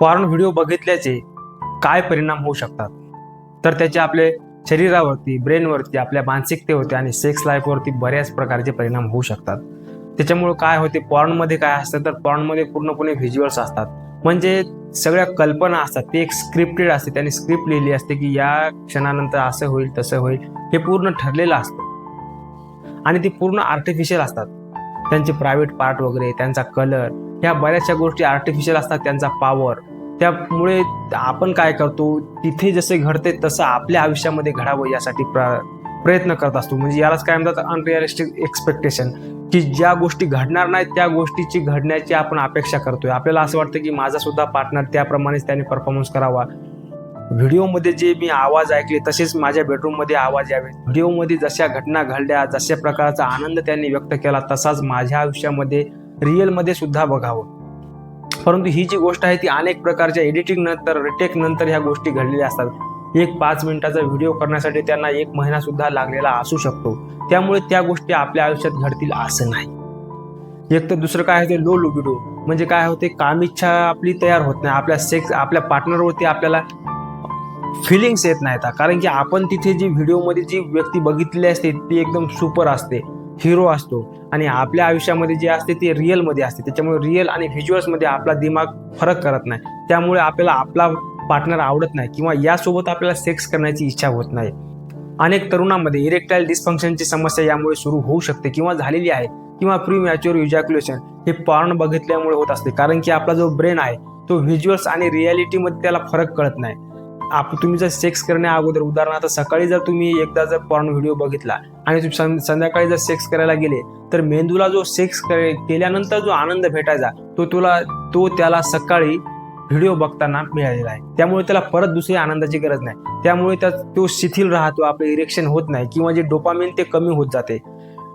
Porn video बघितल्याचे काय परिणाम होऊ शकतात, तर त्याचे आपले शरीरावरती, ब्रेनवरती, आपल्या मानसिकतेवरती आणि सेक्स लाईफवरती बऱ्याच प्रकारचे परिणाम होऊ शकतात. त्याच्यामुळे काय होते, पॉर्नमध्ये काय असतं तर पॉर्नमध्ये पूर्णपणे व्हिज्युअल्स असतात, म्हणजे सगळ्या कल्पना असतात. ते एक स्क्रिप्टेड असते, त्यांनी स्क्रिप्ट लिहिली असते की या क्षणानंतर असं होईल तसं होईल, हे पूर्ण ठरलेलं असतं आणि ते पूर्ण आर्टिफिशियल असतात. त्यांचे प्रायव्हेट पार्ट वगैरे, त्यांचा कलर, ह्या बऱ्याचशा गोष्टी आर्टिफिशियल असतात, त्यांचा पॉवर. त्यामुळे आपण काय करतो, तिथे जसे घडते तसं आपल्या आयुष्यामध्ये घडावं यासाठी प्रयत्न करत असतो. म्हणजे यालाच काय म्हणतात, अनरिअलिस्टिक एक्सपेक्टेशन, की ज्या गोष्टी घडणार नाहीत त्या गोष्टीची घडण्याची आपण अपेक्षा करतोय. आपल्याला असं वाटतं की माझा सुद्धा पार्टनर त्याप्रमाणेच त्याने परफॉर्मन्स करावा. व्हिडिओमध्ये जे मी आवाज ऐकले तसेच माझ्या बेडरूममध्ये आवाज यावे. व्हिडिओमध्ये जशा घटना घडल्या, जशा प्रकारचा आनंद त्यांनी व्यक्त केला, तसाच माझ्या आयुष्यामध्ये रिअलमध्ये सुद्धा बघावं. परंतु ही जी गोष्ट आहे ती अनेक प्रकारच्या एडिटिंग नंतर, रिटेक नंतर ह्या गोष्टी घडलेल्या असतात. एक 5 मिनिटाचा व्हिडिओ करण्यासाठी त्यांना 1 महिना सुद्धा लागलेला असू शकतो. त्यामुळे त्या गोष्टी आपल्या आयुष्यात घडतील असं नाही. एक तर दुसरं काय होते, लो लिबिडो, म्हणजे काय होते, कामिच्छा आपली तयार होत नाही. आपल्या पार्टनरवरती आपल्याला फिलिंग्स येत नाहीत, कारण की आपण तिथे जी व्हिडिओमध्ये जी व्यक्ती बघितली असते ती एकदम सुपर असते, हिरो असतो, आणि आपल्या आयुष्यामध्ये जे असते ते रिअलमध्ये असते. त्याच्यामुळे रिअल आणि व्हिज्युअल्समध्ये आपला दिमाग फरक करत नाही. त्यामुळे आपल्याला आपला पार्टनर आवडत नाही किंवा यासोबत आपल्याला सेक्स करण्याची इच्छा होत नाही. अनेक तरुणांमध्ये इरेक्टाईल डिस्फंक्शनची समस्या यामुळे सुरू होऊ शकते किंवा झालेली आहे, किंवा प्री मॅच्युअर इजॅक्युलेशन हे पॉर्न बघितल्यामुळे होत असते. कारण की आपला जो ब्रेन आहे तो व्हिज्युअल्स आणि रियालिटीमध्ये त्याला फरक कळत नाही. तुम्ही जर सेक्स करण्या अगोदर, उदाहरणार्थ सकाळी जर तुम्ही एकदा जर पॉर्न व्हिडिओ बघितला आणि तुम्ही संध्याकाळी जर सेक्स करायला गेले, तर मेंदूला जो सेक्स केल्यानंतर जो आनंद भेटायचा तो त्याला सकाळी व्हिडिओ बघताना मिळालेला आहे. त्यामुळे त्याला परत दुसरी आनंदाची गरज नाही. त्यामुळे तो शिथिल राहतो, आपलं इरेक्शन होत नाही किंवा जे डोपामिन ते कमी होत जाते.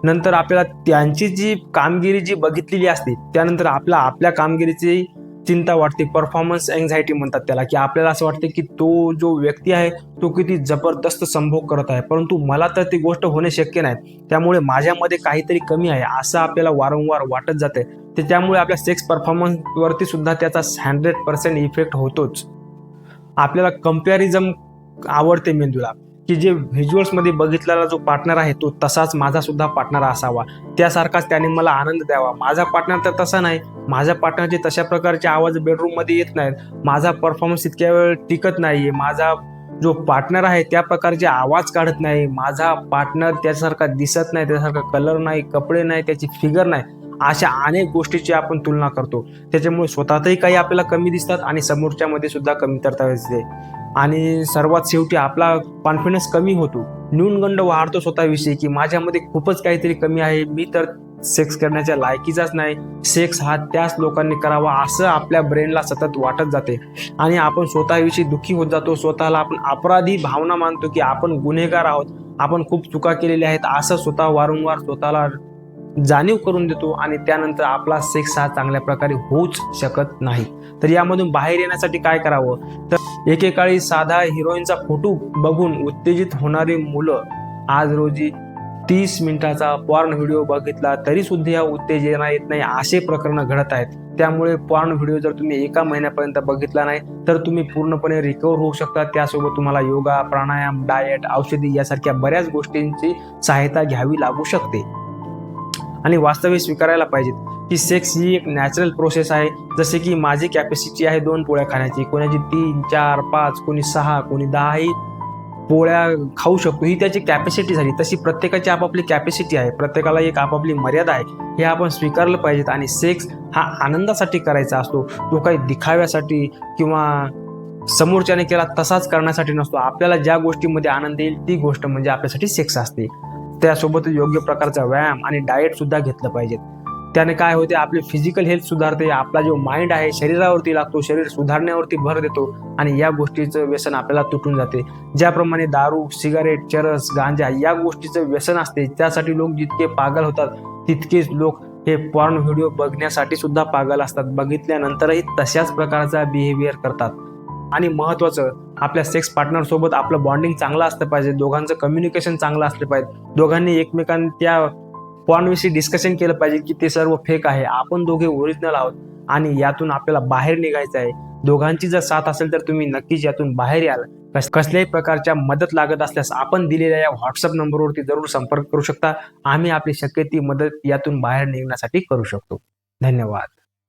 नंतर आपल्याला त्यांची जी कामगिरी जी बघितलेली असते त्यानंतर आपल्या कामगिरीची चिंता वाटते. परफॉर्मन्स एन्झायटी म्हणतात त्याला, की आपल्याला असं वाटते की तो जो व्यक्ती आहे तो किती जबरदस्त संभोग करत आहे, परंतु मला तर ती गोष्ट होणे शक्य नाही. त्यामुळे माझ्यामध्ये काहीतरी कमी आहे असं आपल्याला वारंवार वाटत जाते. त्यामुळे आपल्या सेक्स परफॉर्मन्सवरती सुद्धा त्याचा 100% इफेक्ट होतोच. आपल्याला कंपॅरिझन आवडते मेंदूला, की जे व्हिज्युअल्समध्ये बघितलेला जो पार्टनर आहे तो तसाच माझा सुद्धा पार्टनर असावा, त्यासारखाच त्याने मला आनंद द्यावा. माझा पार्टनर तर तसा नाही, माझ्या पार्टनरचे तशा प्रकारचे आवाज बेडरूममध्ये येत नाहीत, माझा परफॉर्मन्स इतक्या वेळ टिकत नाहीये, माझा जो पार्टनर आहे त्या प्रकारचे आवाज काढत नाही, माझा पार्टनर त्यासारखा दिसत नाही, त्यासारखा कलर नाही, कपडे नाही, त्याची फिगर नाही, अशा अनेक गोष्टीची आपण तुलना करतो. त्याच्यामुळे स्वतःतही काही आपल्याला कमी दिसतात आणि समोरच्यामध्ये सुद्धा कमतरता दिसते. आणि सर्वात शेवटी आपला कॉन्फिडन्स कमी होतो, न्यूनगंड वाढतो स्वतःविषयी, की माझ्यामध्ये खूपच काहीतरी कमी आहे, मी तर सेक्स करण्याच्या लायकीचाच नाही, सेक्स हा त्याच लोकांनी करावा असं आपल्या ब्रेनला सतत वाटत जाते. आणि आपण स्वतःविषयी दुःखी होत जातो, स्वतःला आपण अपराधी भावना मानतो, की आपण गुन्हेगार आहोत, आपण खूप चुका केलेल्या आहेत असं स्वतः वारंवार स्वतःला जाणीव करून देतो. आणि त्यानंतर आपला सेक्स हा चांगल्या प्रकारे होऊच शकत नाही. तर यामधून बाहेर येण्यासाठी काय करावं, तर एकेकाळी साधा हिरोईनचा फोटो बघून उत्तेजित होणारी मुलं आज रोजी 30 मिनिटाचा पॉर्न व्हिडिओ बघितला तरी सुद्धा या उत्तेजना येत नाही, असे प्रकरण घडत आहेत. त्यामुळे पॉर्न व्हिडिओ जर तुम्ही 1 महिन्यापर्यंत बघितला नाही तर तुम्ही पूर्णपणे रिकवर होऊ शकता. त्यासोबत तुम्हाला योगा, प्राणायाम, डाएट, औषधी यासारख्या बऱ्याच गोष्टींची सहायता घ्यावी लागू शकते. आणि वास्तविक स्वीकारायला पाहिजेत की सेक्स ही एक नॅचरल प्रोसेस आहे. जसे की माझी कॅपॅसिटी आहे 2 पोळ्या खाण्याची, कोणाची 3, 4, 5, कोणी 6, कोणी 10 पोळ्या खाऊ शकतो, ही त्याची कॅपॅसिटी झाली. तशी प्रत्येकाची आपापली कॅपॅसिटी आहे, प्रत्येकाला एक आपापली मर्यादा आहे, हे आपण स्वीकारलं पाहिजेत. आणि सेक्स हा आनंदासाठी करायचा असतो, तो काही दिखाव्यासाठी किंवा समोरच्याने केला तसाच करण्यासाठी नसतो. आपल्याला ज्या गोष्टीमध्ये आनंद येईल ती गोष्ट म्हणजे आपल्यासाठी सेक्स असते. त्यासोबत योग्य प्रकारचा व्यायाम आणि डाएट सुद्धा घेतलं पाहिजेत. त्याने काय होते, आपली फिजिकल हेल्थ सुधारते, आपला जो माइंड आहे शरीरावरती लागतो, शरीर सुधारण्यावरती भर देतो आणि या गोष्टीचं व्यसन आपल्याला तुटून जाते. ज्याप्रमाणे दारू, सिगारेट, चरस, गांजा या गोष्टीचं व्यसन असते, त्यासाठी लोक जितके पागल होतात तितकेच लोक हे पॉर्न व्हिडिओ बघण्यासाठी सुद्धा पागल असतात. बघितल्यानंतरही तशाच प्रकारचा बिहेवियर करतात. आणि महत्त्वाचं, आपल्या सेक्स पार्टनर सोबत आपलं बॉन्डिंग चांगलं असलं पाहिजे, दोघांचं कम्युनिकेशन चांगलं असलं पाहिजे, दोघांनी एकमेकांच्या पॉर्नविषयी डिस्कशन केलं पाहिजे की ते सर्व फेक आहे, आपण दोघे ओरिजिनल आहोत आणि यातून आपल्याला बाहेर निघायचं आहे. दोघांची जर साथ असेल तर तुम्ही नक्कीच यातून बाहेर याल. कसल्याही प्रकारच्या मदत लागत असल्यास आपण दिलेल्या या व्हॉट्सअप नंबरवरती जरूर संपर्क करू शकता. आम्ही आपली शक्य ती मदत यातून बाहेर निघण्यासाठी करू शकतो. धन्यवाद.